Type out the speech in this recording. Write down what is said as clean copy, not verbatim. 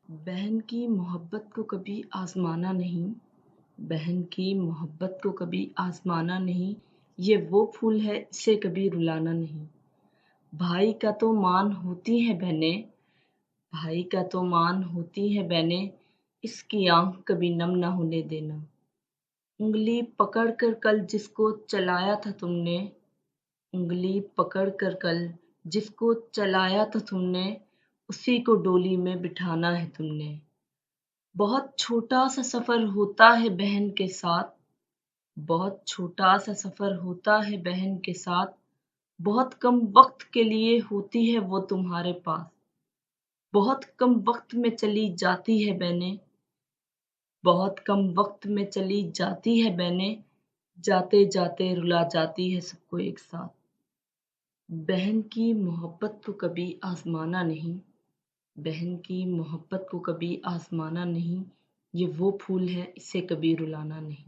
बहन की मोहब्बत को कभी आज़माना नहीं, बहन की मोहब्बत को कभी आज़माना नहीं, ये वो फूल है इसे कभी रुलाना नहीं। भाई का तो मान होती हैं बहनें, भाई का तो मान होती हैं बहनें, इसकी आँख कभी नम ना होने देना। उँगली पकड़ कर कल जिसको चलाया था तुमने, उँगली पकड़ कर कल जिसको चलाया था तुमने, उसी को डोली में बिठाना है तुमने। बहुत छोटा-सा सफ़र होता है बहन के साथ, बहुत छोटा-सा सफ़र होता है बहन के साथ, बहुत कम वक़्त के लिए होती है वो तुम्हारे पास। बहुत कम वक़्त में चली जाती है बहनें, बहुत कम वक़्त में चली जाती है बहनें, जाते-जाते रुला जाती है सबको एक साथ। बहन की मोहब्बत को कभी आज़माना नहीं, बहन की मोहब्बत को कभी आज़माना नहीं, ये वो फूल है इसे कभी रुलाना नहीं।